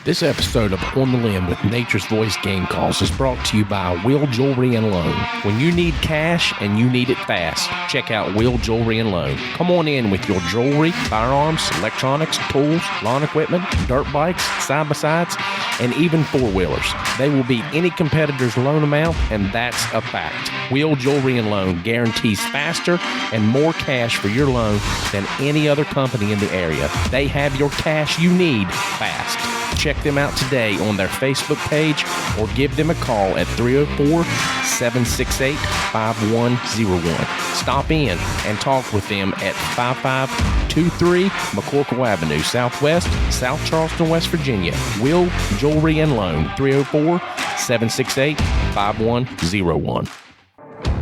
This episode of On the Limb with Nature's Voice Game Calls is brought to you by Will Jewelry and Loan. When you need cash and you need it fast, check out Will Jewelry and Loan. Come on in with your jewelry, firearms, electronics, tools, lawn equipment, dirt bikes, side-by-sides, and even four-wheelers. They will beat any competitor's loan amount, and that's a fact. Will Jewelry and Loan guarantees faster and more cash for your loan than any other company in the area. They have your cash you need fast. Check them out today on their Facebook page or give them a call at 304-768-5101. Stop in and talk with them at 5523 McCorkle Avenue, Southwest, South Charleston, West Virginia. Will Jewelry and Loan, 304-768-5101.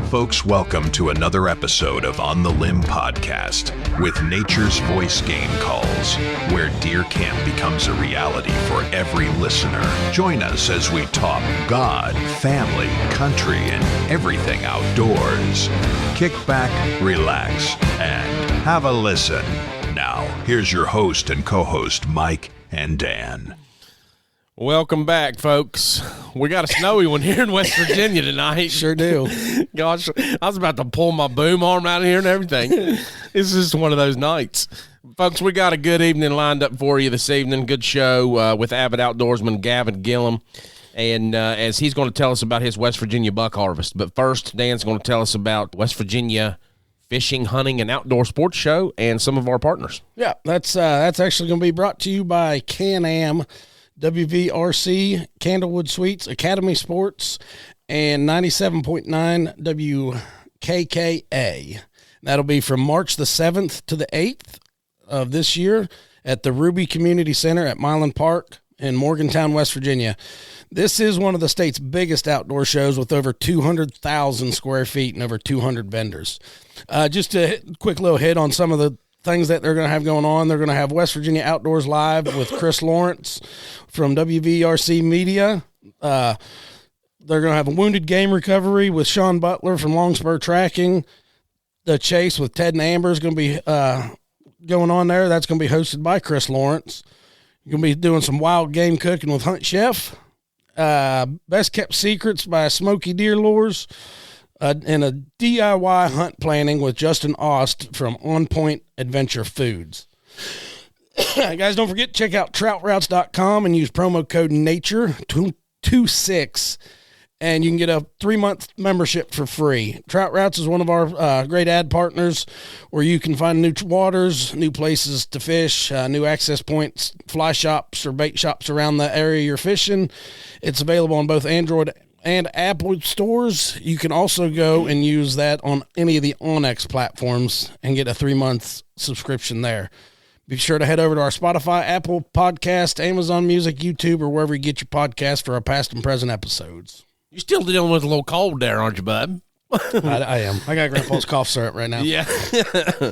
Folks, welcome to another episode of On the Limb podcast with Nature's Voice Game Calls, where deer camp becomes a reality for every listener. Join us as we talk God, family, country, and everything outdoors. Kick back, relax, and have a listen. Now, here's your host and co-host, Mike and Dan. Welcome back, folks. We got a snowy one here in West Virginia tonight. Sure do. Gosh, I was about to pull my boom arm out of here and everything. It's just one of those nights. Folks, we got a good evening lined up for you this evening. Good show with avid outdoorsman Gavin Gilliam. And as he's going to tell us about his West Virginia buck harvest. But first, Dan's going to tell us about West Virginia fishing, hunting, and outdoor sports show and some of our partners. Yeah, that's actually going to be brought to you by Can-Am, WVRC, Candlewood Suites, Academy Sports, and 97.9 WKKA. That'll be from March the 7th to the 8th of this year at the Ruby Community Center at Milan Park in Morgantown, West Virginia. This is one of the state's biggest outdoor shows with over 200,000 square feet and over 200 vendors. Just a quick little hit on some of the things that they're going to have going on. They're going to have West Virginia Outdoors Live with Chris Lawrence from WVRC Media. They're going to have a Wounded Game Recovery with Sean Butler from Longspur Tracking. The Chase with Ted and Amber is going to be going on there. That's going to be hosted by Chris Lawrence. You're going to be doing some wild game cooking with Hunt Chef. Best Kept Secrets by Smoky Deer Lures. And a DIY hunt planning with Justin Ost from On Point Adventure Foods. Guys, don't forget to check out troutroutes.com and use promo code NATURE26, and you can get a 3-month membership for free. Trout Routes is one of our great ad partners where you can find new waters, new places to fish, new access points, fly shops or bait shops around the area you're fishing. It's available on both Android and Apple stores. You can also go and use that on any of the Onyx platforms and get a 3-month subscription there. Be sure to head over to our Spotify, Apple Podcast, Amazon Music, YouTube, or wherever you get your podcast for our past and present episodes. You're still dealing with a little cold there, aren't you, bud? I am. I got Grandpa's cough syrup right now. Yeah.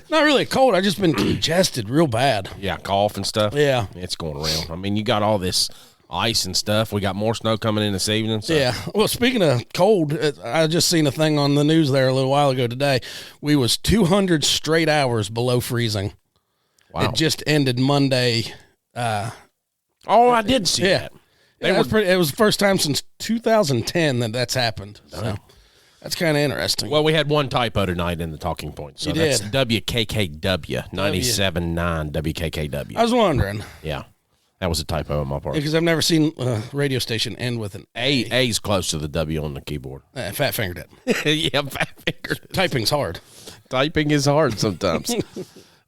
Not really cold. I just been congested real bad. Yeah, cough and stuff. Yeah. It's going around. I mean, you got all this ice and stuff. We got more snow coming in this evening. So. Yeah. Well, speaking of cold, I just seen a thing on the news there a little while ago today. We was 200 straight hours below freezing. Wow. It just ended Monday. I did see that. It was the first time since 2010 that's happened. So that's kind of interesting. Well, we had one typo tonight in the talking points. So that's WKKW, 97.9 WKKW. I was wondering. Yeah. That was a typo on my part. Because I've never seen a radio station end with an A. A's close to the W on the keyboard. Fat fingered it. Yeah, fat fingered it. Typing's hard. Typing is hard sometimes.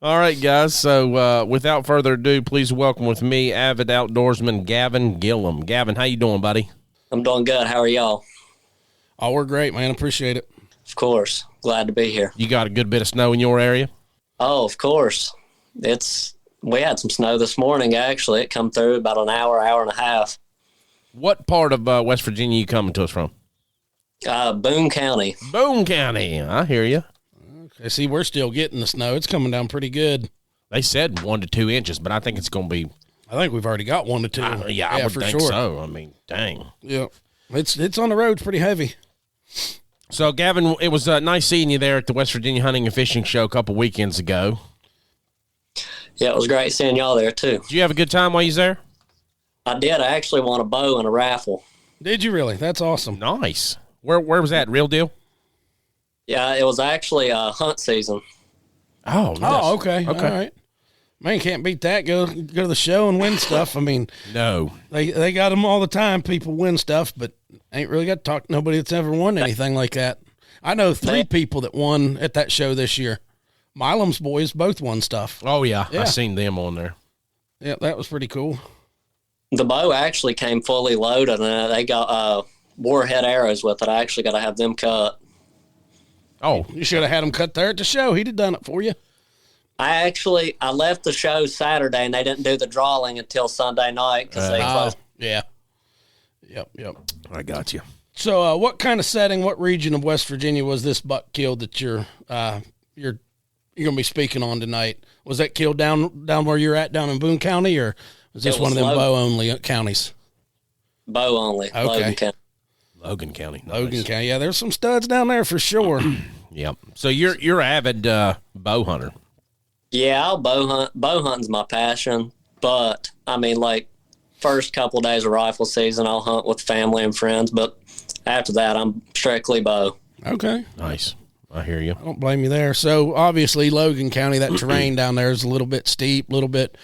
All right, guys. So without further ado, please welcome with me avid outdoorsman Gavin Gilliam. Gavin, how you doing, buddy? I'm doing good. How are y'all? Oh, we're great, man. Appreciate it. Of course. Glad to be here. You got a good bit of snow in your area? Oh, of course. We had some snow this morning, actually. It come through about an hour and a half. What part of West Virginia are you coming to us from? Boone County. Boone County. I hear you. Okay, see, we're still getting the snow. It's coming down pretty good. They said 1 to 2 inches, but I think it's going to be. I think we've already got 1 to 2. I would for think sure. So. I mean, dang. Yeah, it's on the road pretty heavy. So, Gavin, it was nice seeing you there at the West Virginia Hunting and Fishing Show a couple weekends ago. Yeah, it was great seeing y'all there, too. Did you have a good time while you was there? I did. I actually won a bow in a raffle. Did you really? That's awesome. Nice. Where was that? Real deal? Yeah, it was actually hunt season. Oh, nice. Oh, okay. All right. Man, can't beat that. Go to the show and win stuff. I mean, No. they got them all the time. People win stuff, but ain't really got to talk to nobody that's ever won anything like that. I know 3 people that won at that show this year. Milam's boys both won stuff. Oh, yeah. Yeah. I seen them on there. Yeah, that was pretty cool. The bow actually came fully loaded, and they got warhead arrows with it. I actually got to have them cut. Oh, You should have had him cut there at the show. He'd have done it for you. I left the show Saturday, and they didn't do the drawing until Sunday night because they closed. Yeah. Yep. I got you. So, what kind of setting, what region of West Virginia was this buck killed that you're going to be speaking on tonight? Was that killed down where you're at, down in Boone County, or was this one of them bow-only counties? Bow only. Okay. Logan County. Logan County. Nice. Logan County. Yeah, there's some studs down there for sure. Yep. So you're an avid bow hunter. Yeah, I'll bow hunt. Bow hunting's my passion, but I mean, like, first couple of days of rifle season, I'll hunt with family and friends, but after that, I'm strictly bow. Okay. Nice. I hear you. I don't blame you there. So, obviously, Logan County, that terrain down there is a little bit steep, a little bit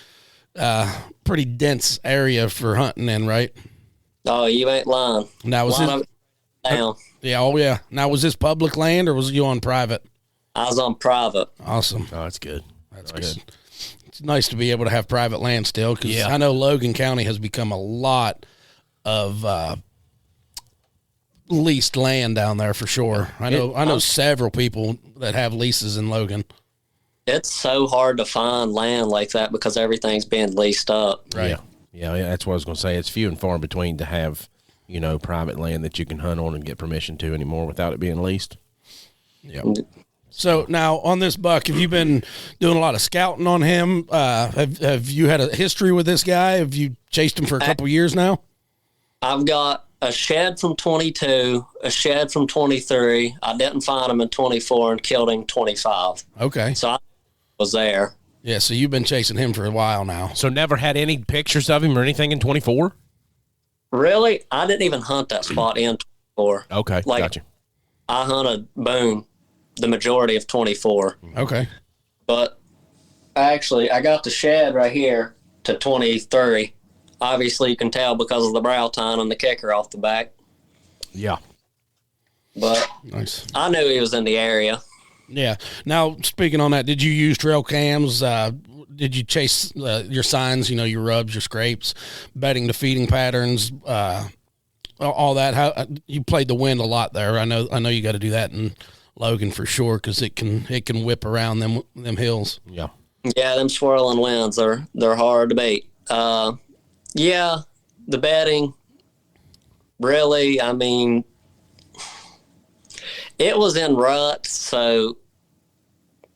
pretty dense area for hunting in, right? Oh, you ain't lying. Now, was this Down. Yeah, oh yeah. Now, was this public land or was you on private? I was on private. Awesome. Oh, that's good. That's Nice. good. It's nice to be able to have private land still, because Yeah. I know Logan County has become a lot of leased land down there for sure. I know several people that have leases in Logan. It's so hard to find land like that because everything's being leased up. Right. Yeah, that's what I was going to say. It's few and far between to have, private land that you can hunt on and get permission to anymore without it being leased. Yep. So now on this buck, have you been doing a lot of scouting on him? Have you had a history with this guy? Have you chased him for a couple years now? I've got a shed from 22, a shed from 23. I didn't find him in 24 and killed him 25. Okay. So I was there. Yeah, so you've been chasing him for a while now. So never had any pictures of him or anything in 24? Really? I didn't even hunt that spot in 24. Okay, gotcha. I hunted Boone the majority of 24. Okay. But actually, I got the shed right here to 23. Obviously, you can tell because of the brow tine and the kicker off the back. Yeah. But nice. I knew he was in the area. Yeah. Now, speaking on that, did you use trail cams? Did you chase your signs, your rubs, your scrapes, bedding to feeding patterns, all that? How you played the wind a lot there. I know you got to do that in Logan for sure, because it can whip around them hills. Yeah. Yeah, them swirling winds, they're hard to beat. Yeah, the bedding, really, I mean, it was in rut, so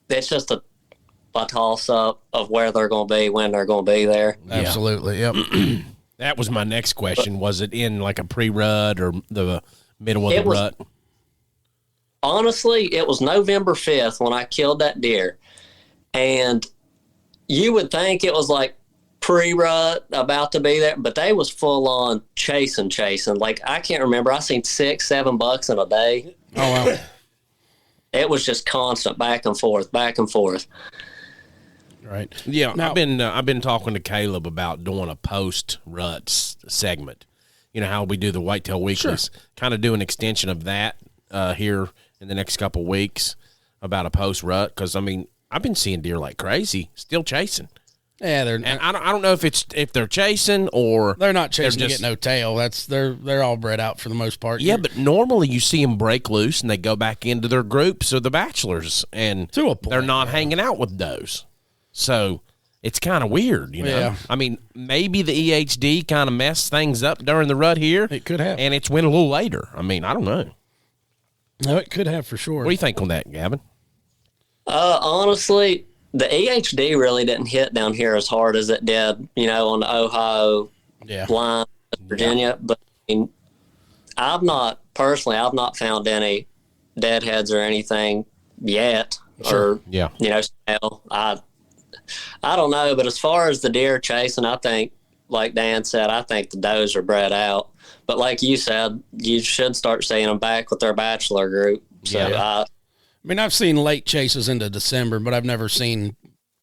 it's just a toss-up of where they're going to be, when they're going to be there. Absolutely, yep. That was my next question. Was it in like a pre-rut or the middle of the rut? Honestly, it was November 5th when I killed that deer, and you would think it was like pre-rut, about to be there, but they was full on chasing. Like, I can't remember. I seen 6-7 bucks in a day. Oh wow. It was just constant back and forth. Right. Yeah. Now, I've been talking to Caleb about doing a post-rut segment. You know how we do the Whitetail Weeklies. Sure. Kind of do an extension of that here in the next couple weeks about a post-rut, because, I mean, I've been seeing deer like crazy, still chasing. Yeah, And I don't know if they're chasing or they're not chasing they're to get no tail. They're all bred out for the most part. Yeah, but normally you see them break loose and they go back into their groups of the bachelors, and To a point, they're not hanging out with does. So it's kind of weird, Yeah. I mean, maybe the EHD kind of messed things up during the rut here. It could have. And it's went a little later. I mean, I don't know. No, it could have for sure. What do you think on that, Gavin? Honestly, the EHD really didn't hit down here as hard as it did, on the Ohio line, Virginia. But I mean, I've not found any deadheads or anything yet. Sure. Or, Yeah. smell. I don't know. But as far as the deer chasing, I think like Dan said, I think the does are bred out. But like you said, you should start seeing them back with their bachelor group. So I mean, I've seen late chases into December, but I've never seen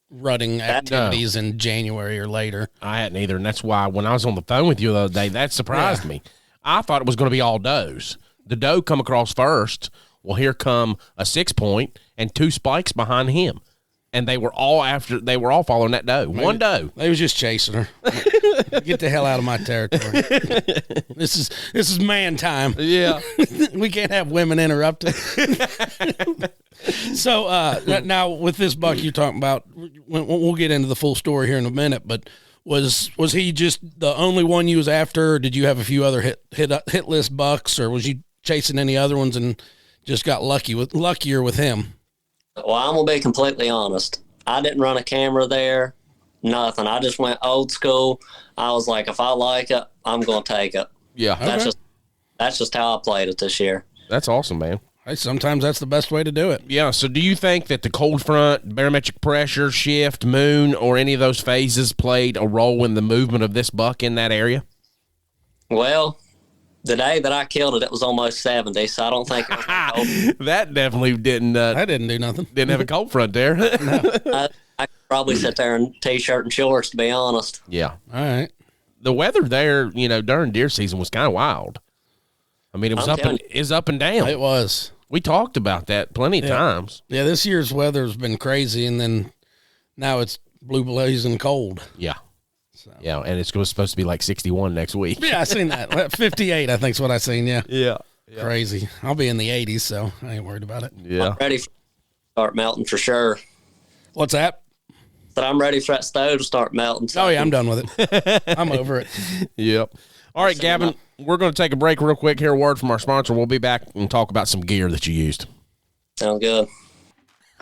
rutting activities in January or later. I hadn't either, and that's why when I was on the phone with you the other day, that surprised me. I thought it was going to be all does. The doe come across first. Well, here come a 6-point and 2 spikes behind him. And they were all following that doe. Maybe, one doe. They was just chasing her. Get the hell out of my territory. This is man time. Yeah. We can't have women interrupted. So now with this buck you're talking about, we'll get into the full story here in a minute, but was he just the only one you was after, or did you have a few other hit list bucks, or was you chasing any other ones and just got luckier with him? Well, I'm going to be completely honest. I didn't run a camera there, nothing. I just went old school. I was like, if I like it, I'm going to take it. Yeah. That's just how I played it this year. That's awesome, man. Hey, sometimes that's the best way to do it. Yeah, so do you think that the cold front, barometric pressure, shift, moon, or any of those phases played a role in the movement of this buck in that area? Well, the day that I killed it, it was almost 70, so I don't think it was cold. That definitely didn't. That didn't do nothing. Didn't have a cold front there. No. I could probably sit there in T-shirt and shorts, to be honest. Yeah. All right. The weather there, during deer season was kind of wild. I mean, it was up and down. It was. We talked about that plenty of times. Yeah, this year's weather's been crazy, and then now it's blue blazing cold. Yeah. So. Yeah, and it's supposed to be like 61 next week. Yeah, I seen that. 58, I think is what I seen, yeah. Yeah. Crazy. I'll be in the 80s, so I ain't worried about it. Yeah. I'm ready for start melting for sure. What's that? But I'm ready for that stove to start melting. So oh, yeah, I'm done with it. I'm over it. Yep. All right, Gavin, we're going to take a break real quick. Hear a word from our sponsor. We'll be back and talk about some gear that you used. Sounds good.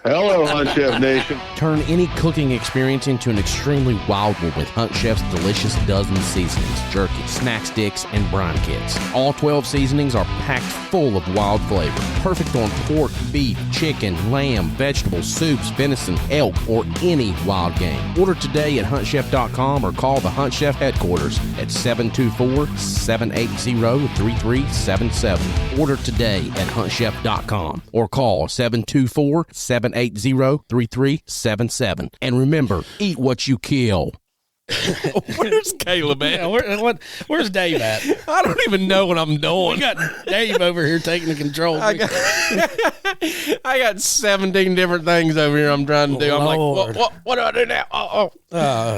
Hello, Hunt Chef Nation. Turn any cooking experience into an extremely wild one with Hunt Chef's delicious dozen seasonings, jerky, snack sticks, and brine kits. All 12 seasonings are packed full of wild flavor. Perfect on pork, beef, chicken, lamb, vegetables, soups, venison, elk, or any wild game. Order today at huntchef.com or call the Hunt Chef headquarters at 724-780-3377. Order today at huntchef.com or call 724-780-3377. And remember, eat what you kill. Where's Caleb at? Yeah, where's Dave at? I don't even know what I'm doing. We got Dave over here taking the controls. I got 17 different things over here I'm trying to do. I'm like, what do I do now? Oh,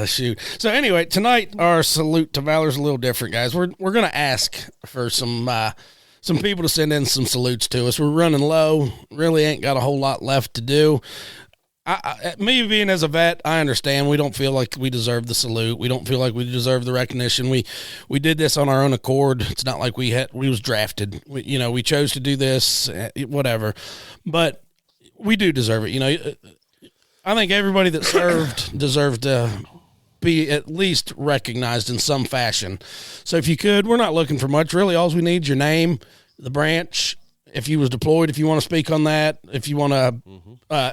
shoot. So anyway, tonight our salute to valor is a little different, guys. We're going to ask for some people to send in some salutes to us. We're running low. Really ain't got a whole lot left to do. Me being as a vet, I understand we don't feel like we deserve the salute. We don't feel like we deserve the recognition. We did this on our own accord. It's not like we was drafted. We chose to do this, whatever. But we do deserve it. I think everybody that served deserves to be at least recognized in some fashion. So if you could, we're not looking for much. Really, all we need is your name, the branch, if you was deployed, if you want to speak on that, if you want to,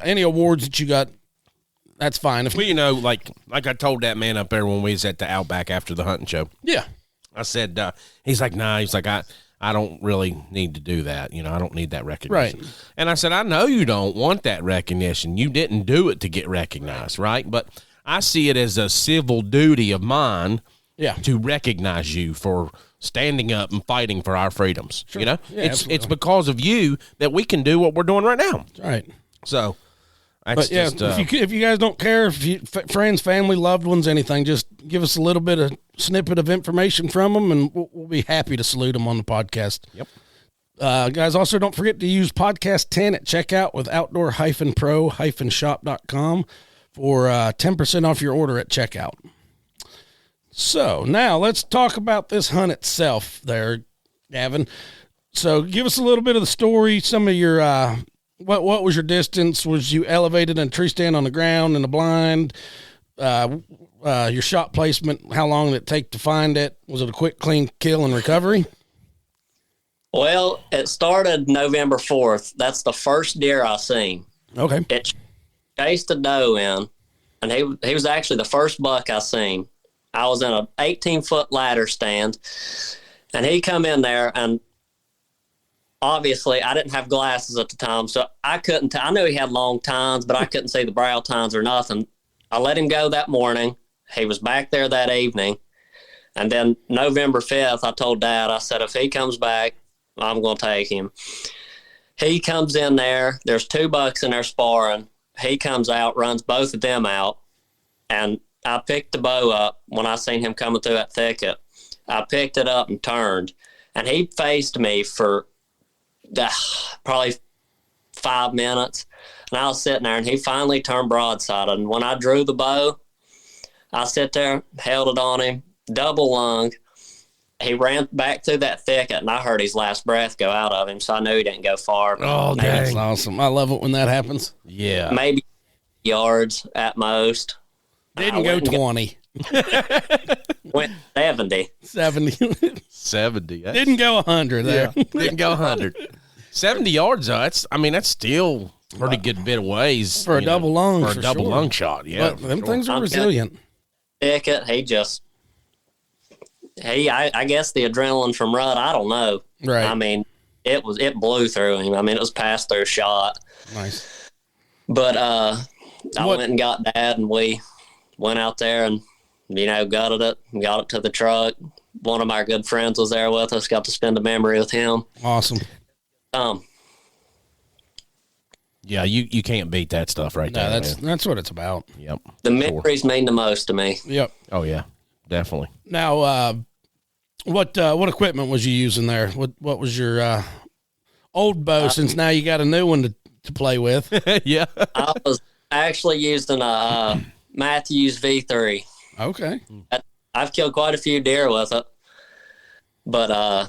any awards that you got, that's fine. Like I told that man up there when we was at the Outback after the hunting show. Yeah. I said, he's like, nah, he's like, I don't really need to do that. I don't need that recognition. Right. And I said, I know you don't want that recognition. You didn't do it to get recognized, right? But I see it as a civil duty of mine to recognize you for standing up and fighting for our freedoms. Sure. Yeah, it's because of you that we can do what we're doing right now. Right. So that's just if you guys don't care, if you friends, family, loved ones, anything, just give us a little bit of snippet of information from them, and we'll be happy to salute them on the podcast. Yep. Guys, also don't forget to use podcast 10 at checkout with outdoor-pro-shop.com for 10% off your order at checkout. So now let's talk about this hunt itself there, Gavin. So give us a little bit of the story, some of your, what was your distance? Was you elevated in a tree stand on the ground in a blind? Your shot placement, how long did it take to find it? Was it a quick, clean kill and recovery? Well, it started November 4th. That's the first deer I seen. Okay. It chased a doe in, and he was actually the first buck I seen. I was in a 18-foot ladder stand, and he come in there, and obviously I didn't have glasses at the time, so I couldn't I knew he had long tines, but I couldn't see the brow tines or nothing. I let him go that morning. He was back there that evening. And then November 5th, I told Dad, I said, if he comes back, I'm going to take him. He comes in there. There's 2 bucks in there sparring. He comes out, runs both of them out, and I picked the bow up when I seen him coming through that thicket. I picked it up and turned, and he faced me for probably 5 minutes, and I was sitting there, and he finally turned broadside, and when I drew the bow, I sit there, held it on him, double lung. He ran back through that thicket, and I heard his last breath go out of him, so I knew he didn't go far. Oh, that's awesome. I love it when that happens. Yeah. Maybe yards at most. Didn't go 20. Went 70. 70. 70. Didn't go 100 there. Yeah. Didn't go 100. 70 yards, though. That's still a pretty good bit of ways. For a double lung. For a double lung shot, yeah. But them things are resilient. Thicket, I guess the adrenaline from Rudd, I don't know. Right. I mean, it blew through him. I mean, it was past their shot. Nice. But I went and got Dad, and we went out there and, gutted it, got it to the truck. One of my good friends was there with us, got to spend a memory with him. Awesome. Yeah, you can't beat that stuff right there. That's what it's about. Yep. The memories mean the most to me. Yep. Oh, yeah, definitely. Now, what equipment was you using there? What was your old bow, since now you got a new one to play with? Yeah. I was actually using a Matthews V3. Okay. I've killed quite a few deer with it, but I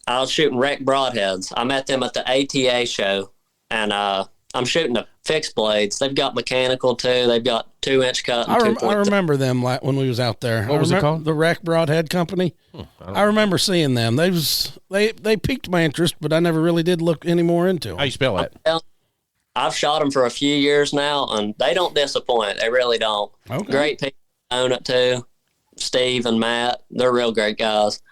was shooting wreck broadheads. I met them at the ATA show, and I'm shooting the fixed blades. They've got mechanical too. They've got 2-inch cut. And I remember them when we was out there. What was it called? The Wreck Broadhead Company. I remember seeing them. They piqued my interest, but I never really did look any more into them. How you spell that? I've shot them for a few years now, and they don't disappoint. They really don't. Okay. Great people own it too. Steve and Matt, they're real great guys.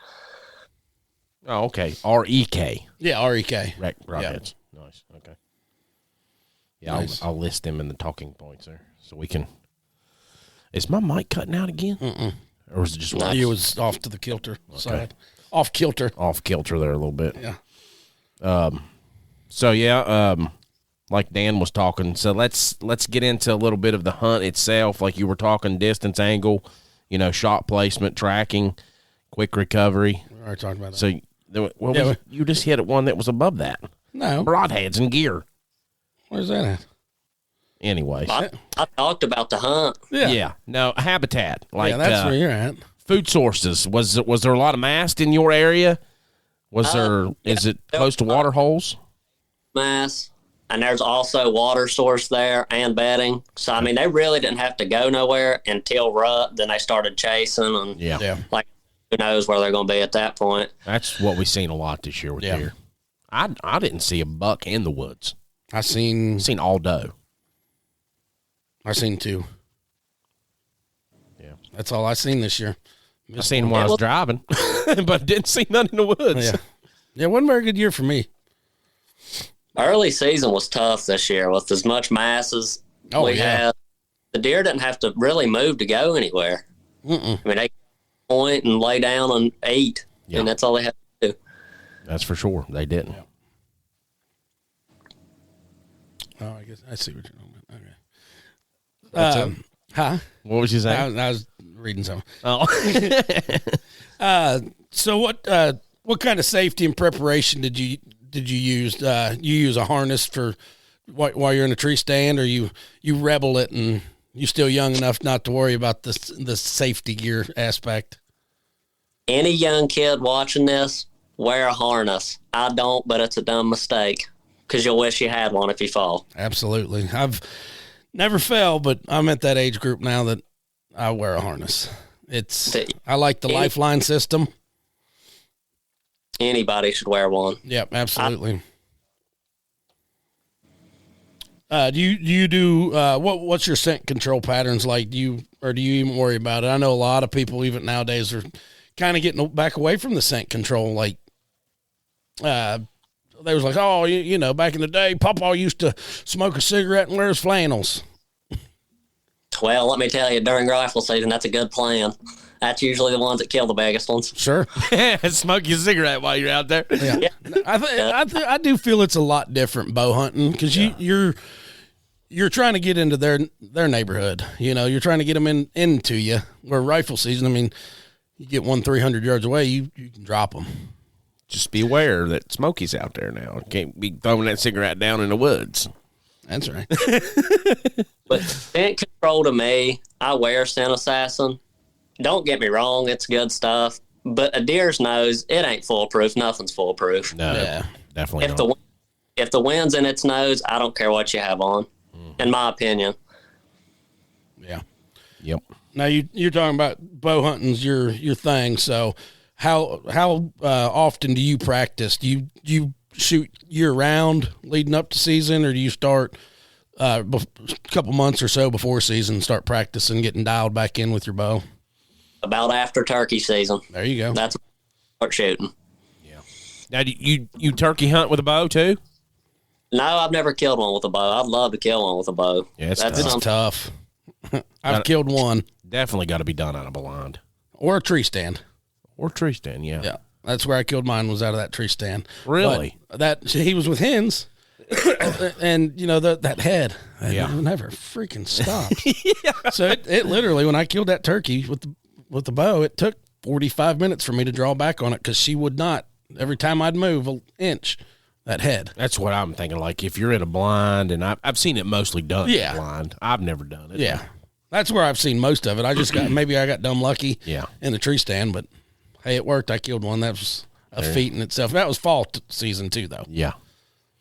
Oh, okay. R-E-K. Yeah, R-E-K. Wreck broadheads. Yeah. Nice. Okay. Yeah, nice. I'll list them in the talking points there, so we can. Is my mic cutting out again? Mm-mm. Or was it just? No, it was off to the kilter side. Off kilter. Off kilter there a little bit. Yeah. So yeah. Like Dan was talking, so let's get into a little bit of the hunt itself. Like you were talking, distance, angle, shot placement, tracking, quick recovery. We already talked about that. So, you just hit one that was above that. No. Broadheads and gear. Where's that at? Anyways. I talked about the hunt. Yeah. No, habitat. Like, that's where you're at. Food sources. Was there a lot of mast in your area? Is it close to water holes? Mass. And there's also water source there and bedding. So, I mean, they really didn't have to go nowhere until rut. Then they started chasing. And, like, who knows where they're going to be at that point. That's what we've seen a lot this year with deer. I didn't see a buck in the woods. I seen all doe. I seen 2. Yeah. That's all I seen this year. I seen them while I was driving, but didn't see none in the woods. Yeah, it wasn't a very good year for me. Early season was tough this year with as much mass as we had. The deer didn't have to really move to go anywhere. Mm-mm. I mean, they point and lay down and eat, and that's all they had to do. That's for sure. They didn't. Oh, I guess I see what you're talking about. Okay. Huh? What was you saying? I was reading something. Oh. So what kind of safety and preparation did you use? You use a harness for while you're in a tree stand, or you rebel it and you still young enough not to worry about the safety gear aspect? Any young kid watching this, wear a harness. I don't, but it's a dumb mistake because you'll wish you had one if you fall. Absolutely. I've never fell, but I'm at that age group now that I wear a harness. I like the lifeline system. Anybody should wear one. Yep, absolutely. Do you do what's your scent control patterns like? Do you even worry about it? I know a lot of people even nowadays are kind of getting back away from the scent control. Like, they was like, oh, you know, back in the day, Papa used to smoke a cigarette and wear his flannels. Well, let me tell you, during rifle season, that's a good plan. That's usually the ones that kill the biggest ones. Sure. Smoke your cigarette while you're out there. Yeah. I do feel it's a lot different bow hunting because you're trying to get into their neighborhood. You know, you're trying to get them into you. Where rifle season, I mean, you get one 300 yards away, you can drop them. Just be aware that Smokey's out there now. Can't be throwing that cigarette down in the woods. That's right. But scent control to me, I wear Scent Assassin. Don't get me wrong, it's good stuff. But a deer's nose, it ain't foolproof. Nothing's foolproof. No, definitely not. If the wind's in its nose, I don't care what you have on, in my opinion. Yeah. Yep. Now you're talking about bow hunting's your thing. So how often do you practice? Do you shoot year round leading up to season, or do you start a couple months or so before season, start practicing, getting dialed back in with your bow? About after turkey season. There you go. That's when I start shooting. Yeah. Now, do you turkey hunt with a bow too? No, I've never killed one with a bow. I'd love to kill one with a bow. Yeah, it's tough. I've killed one. Definitely got to be done out of blind. Or a tree stand. Yeah. Yeah. That's where I killed mine, was out of that tree stand. Really? But he was with hens. And, you know, that head, never freaking stopped. So it literally, when I killed that turkey with the bow, it took 45 minutes for me to draw back on it because she would not, every time I'd move an inch, that head. That's what I'm thinking. Like, if you're in a blind, and I've seen it mostly done in a blind. I've never done it. Yeah. That's where I've seen most of it. I just maybe I got dumb lucky in the tree stand, but hey, it worked. I killed one. That was a feat in itself. That was fall season too, though. Yeah.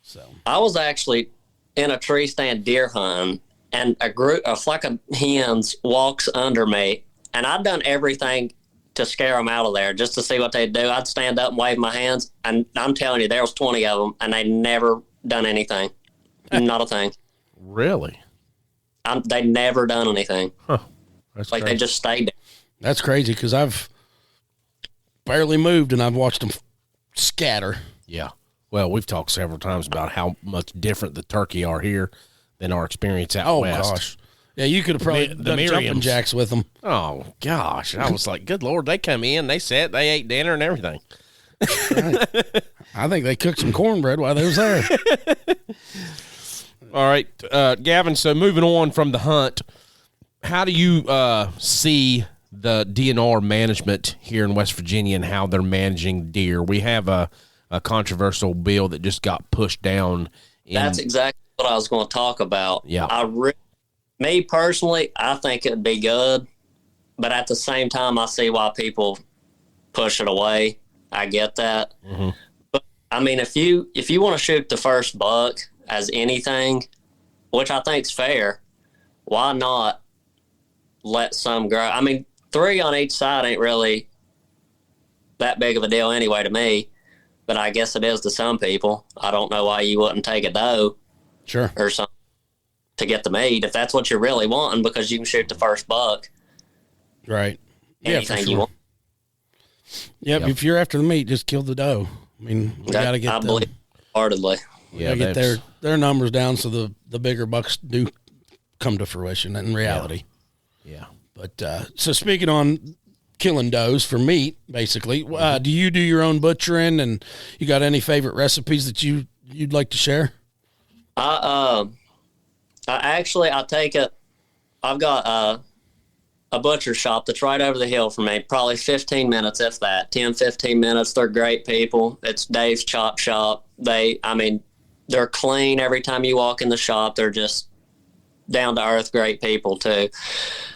So I was actually in a tree stand deer hunting, and a flock of hens walks under me, and I'd done everything to scare them out of there just to see what they'd do. I'd stand up and wave my hands, and I'm telling you, there was 20 of them, and they'd never done anything. Not a thing. Really? They'd never done anything. Huh. That's like crazy. they just stayed there. That's crazy because I've barely moved, and I've watched them scatter. Yeah. Well, we've talked several times about how much different the turkey are here than our experience out west. Oh, gosh. Yeah, you could have probably done jumping jacks with them. Oh, gosh. I was like, good Lord, they come in, they sat, they ate dinner and everything. Right. I think they cooked some cornbread while they was there. All right, Gavin, so moving on from the hunt, how do you see the DNR management here in West Virginia and how they're managing deer? We have a controversial bill that just got pushed down. That's exactly what I was going to talk about. Yeah. Me personally, I think it'd be good, but at the same time, I see why people push it away. I get that. Mm-hmm. But I mean, if you want to shoot the first buck as anything, which I think's fair, why not let some grow? I mean, 3 on each side ain't really that big of a deal anyway to me, but I guess it is to some people. I don't know why you wouldn't take a doe or something to get the meat if that's what you're really wanting, because you can shoot the first buck. Right. Anything for sure. you want. Yep. If you're after the meat, just kill the doe. I mean, we got to get them. Believe heartedly. Yeah, get their numbers down so the bigger bucks do come to fruition in reality. Yeah. But so speaking on killing does for meat, basically, do you do your own butchering, and you got any favorite recipes that you'd like to share? I take it. I've got a butcher shop that's right over the hill from me, probably 15 minutes, if that, 10, 15 minutes. They're great people. It's Dave's Chop Shop. They're clean every time you walk in the shop. They're just down to earth, great people too.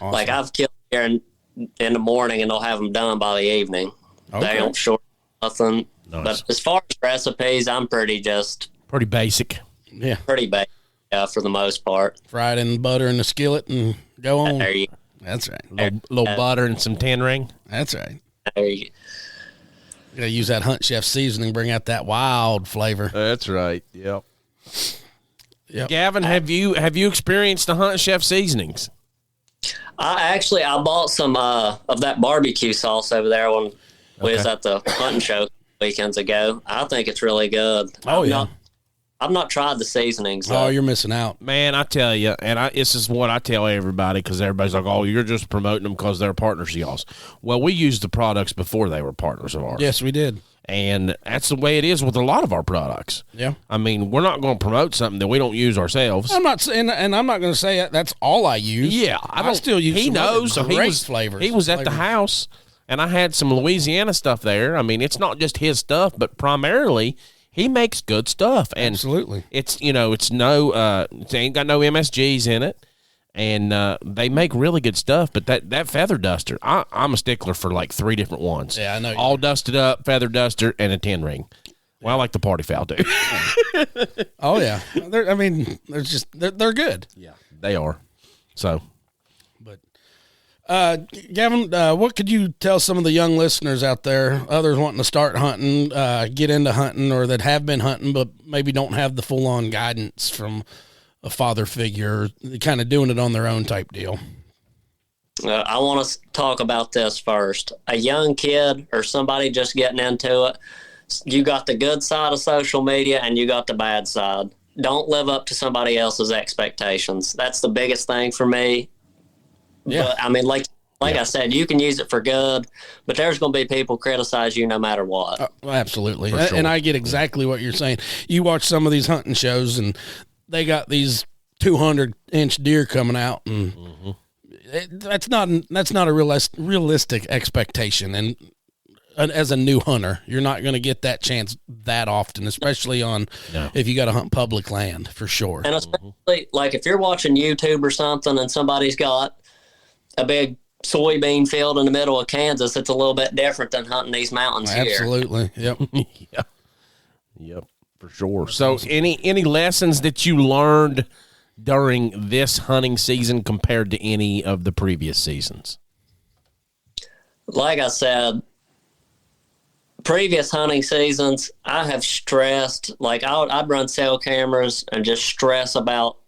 Awesome. Like I've killed here in the morning, and they'll have them done by the evening. Okay. They don't short nothing. Nice. But as far as recipes, I'm pretty basic. Yeah. Pretty basic for the most part. Fried in butter in the skillet and go on. There you go. That's right. Little butter and some tan ring. That's right. There you go. You gotta use that Hunt Chef seasoning, bring out that wild flavor. That's right. Yep. Yep. Gavin, have you experienced the Hunt Chef seasonings? I bought some of that barbecue sauce over there when we was at the hunting show weekends ago. I think it's really good. I've not tried the seasonings, though. Oh, you're missing out. Man, I tell you, and this is what I tell everybody, because everybody's like, oh, you're just promoting them because they're partners of y'all's. Well, we used the products before they were partners of ours. Yes, we did. And that's the way it is with a lot of our products. Yeah. I mean, we're not going to promote something that we don't use ourselves. I'm not saying, and I'm not going to say that's all I use. Yeah. I still use He knows. So great flavors. He was at the house, and I had some Louisiana stuff there. I mean, it's not just his stuff, but primarily he makes good stuff. And absolutely. It's, it's no, it ain't got no MSGs in it. And they make really good stuff, but that feather duster, I'm a stickler for like 3 different ones. Yeah, I know. All dusted up, feather duster, and a 10 ring. Well, I like the party foul, too. Oh, yeah. They're good. Yeah, they are. So. But, Gavin, what could you tell some of the young listeners out there, others wanting to start hunting, get into hunting, or that have been hunting but maybe don't have the full-on guidance from a father figure, kind of doing it on their own type deal? I want to talk about this first. A young kid or somebody just getting into it, you got the good side of social media and you got the bad side. Don't live up to somebody else's expectations. That's the biggest thing for me. Yeah. But, I mean, like I said, you can use it for good, but there's going to be people criticize you no matter what. Absolutely. Sure. And I get exactly what you're saying. You watch some of these hunting shows and they got these 200-inch deer coming out, and that's not a realistic expectation. And as a new hunter, you're not going to get that chance that often, especially if you got to hunt public land, for sure. And especially like if you're watching YouTube or something, and somebody's got a big soybean field in the middle of Kansas, it's a little bit different than hunting these mountains here. Absolutely. Yep. Yep. For sure. So any lessons that you learned during this hunting season compared to any of the previous seasons? Like I said, previous hunting seasons, I have stressed, like I'd run cell cameras and just stress about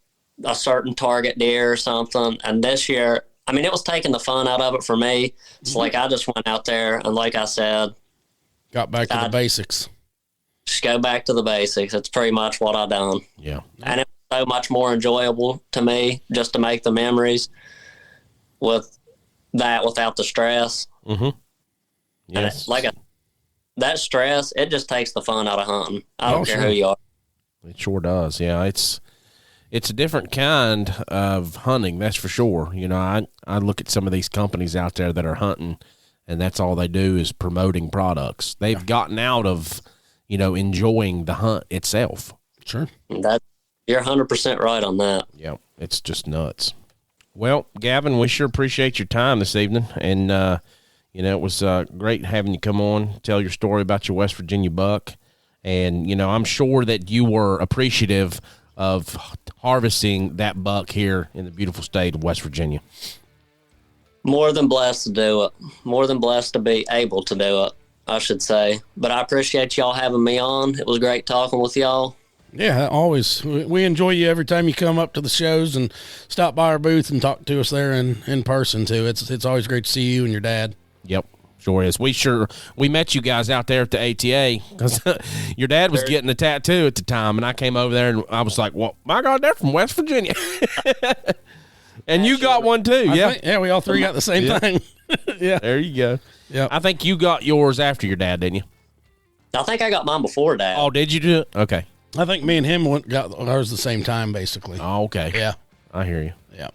a certain target deer or something. And this year, I mean, it was taking the fun out of it for me. It's like I just went out there and, like I said, got back to the basics. Just go back to the basics. It's pretty much what I done. Yeah. And it was so much more enjoyable to me just to make the memories with that without the stress. Mm-hmm. Yes. And that stress, it just takes the fun out of hunting. I don't care who you are. It sure does. Yeah. It's a different kind of hunting. That's for sure. I look at some of these companies out there that are hunting, and that's all they do is promoting products. They've gotten out of, enjoying the hunt itself. Sure. You're 100% right on that. Yeah, it's just nuts. Well, Gavin, we sure appreciate your time this evening. And, it was great having you come on, tell your story about your West Virginia buck. And, I'm sure that you were appreciative of harvesting that buck here in the beautiful state of West Virginia. More than blessed to do it. More than blessed to be able to do it, I should say. But I appreciate y'all having me on. It was great talking with y'all. Yeah, always. We enjoy you every time you come up to the shows and stop by our booth and talk to us there in person, too. It's always great to see you and your dad. Yep, sure is. We met you guys out there at the ATA because your dad was getting a tattoo at the time, and I came over there and I was like, well, my God, they're from West Virginia. And you got one, too, yeah. We all three got the same thing. Yeah. There you go. Yeah. I think you got yours after your dad, didn't you? I think I got mine before Dad. Oh, did you do it? Okay. I think me and him got ours the same time, basically. Oh, okay. Yeah. I hear you. Yeah.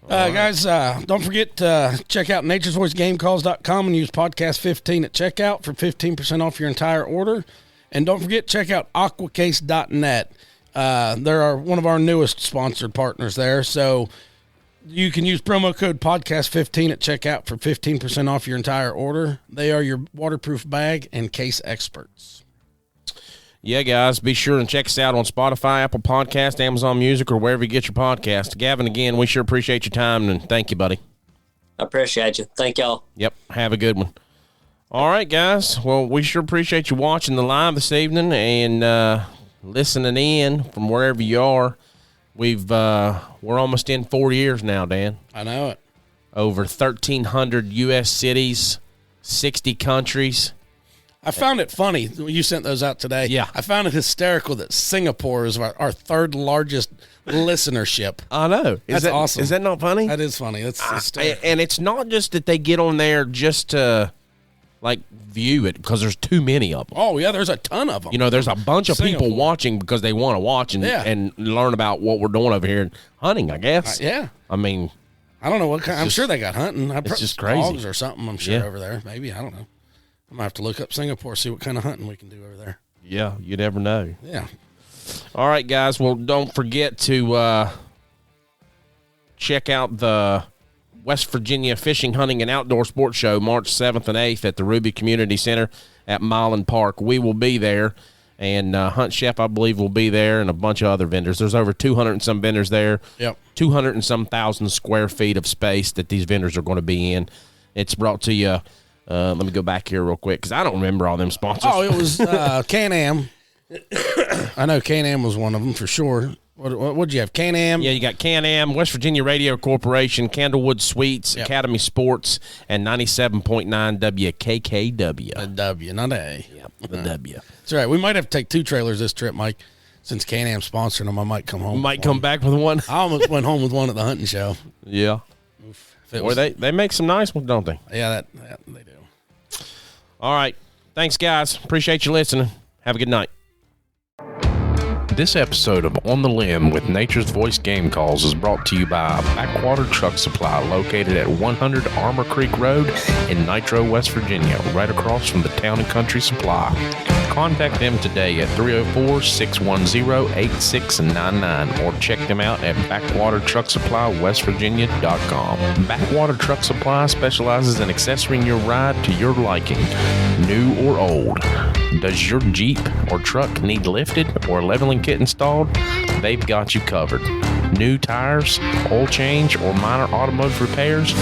Guys, don't forget to check out naturesvoicegamecalls.com and use podcast 15 at checkout for 15% off your entire order. And don't forget, check out aquacase.net. They're one of our newest sponsored partners there. So you can use promo code podcast15 at checkout for 15% off your entire order. They are your waterproof bag and case experts. Yeah, guys, be sure and check us out on Spotify, Apple Podcast, Amazon Music, or wherever you get your podcast. Gavin, again, we sure appreciate your time, and thank you, buddy. I appreciate you. Thank y'all. Yep, have a good one. All right, guys. Well, we sure appreciate you watching the live this evening, and listening in from wherever you are. We're almost in 4 years now, Dan. I know it. Over 1,300 U.S. cities, 60 countries. I found it funny. You sent those out today. Yeah. I found it hysterical that Singapore is our third largest listenership. I know. That's awesome. Is that not funny? That is funny. That's hysterical. And it's not just that they get on there just to, view it, because there's too many of them. Oh, yeah, there's a ton of them. You know, there's a bunch of Singapore. people watching because they want to watch and learn about what we're doing over here hunting, I guess. Yeah. I mean, I don't know what kind. I'm sure they got hunting. It's just crazy. Dogs or something, I'm sure, over there. Maybe. I don't know. I'm going to have to look up Singapore, see what kind of hunting we can do over there. yeah, you never know. Yeah. All right, guys. Well, don't forget to check out the West Virginia Fishing, Hunting, and Outdoor Sports Show March 7th and 8th at the Ruby Community Center at Milan Park. We will be there, and Hunt Chef, I believe, will be there, and a bunch of other vendors. There's over 200 and some vendors there. Yep. 200 and some thousand square feet of space that these vendors are going to be in. It's brought to you. Let me go back here real quick because I don't remember all them sponsors. Oh, it was Can-Am. I know Can-Am was one of them for sure. What'd you have? Can-Am? Yeah, you got Can-Am, West Virginia Radio Corporation, Candlewood Suites, Yep. Academy Sports, and 97.9 WKKW. A W, not A. Yep, the W. That's right. We might have to take 2 trailers this trip, Mike. Since Can-Am's sponsoring them, I might come home. We might come back with one. I almost went home with one at the hunting show. Yeah. If it Boy, was- they make some nice ones, don't they? Yeah, that they do. All right. Thanks, guys. Appreciate you listening. Have a good night. This episode of On the Limb with Nature's Voice Game Calls is brought to you by Backwater Truck Supply, located at 100 Armor Creek Road in Nitro, West Virginia, right across from the Town and Country Supply. Contact them today at 304-610-8699 or check them out at BackwaterTruckSupplyWestVirginia.com. Backwater Truck Supply specializes in accessorying your ride to your liking, new or old. Does your Jeep or truck need lifted or leveling kit installed? They've got you covered. New tires, oil change, or minor automotive repairs?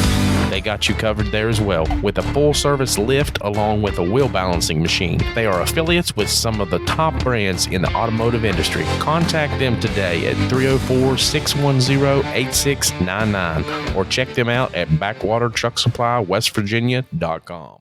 They got you covered there as well, with a full-service lift along with a wheel balancing machine. They are affiliates with some of the top brands in the automotive industry. Contact them today at 304-610-8699 or check them out at BackwaterTruckSupplyWestVirginia.com.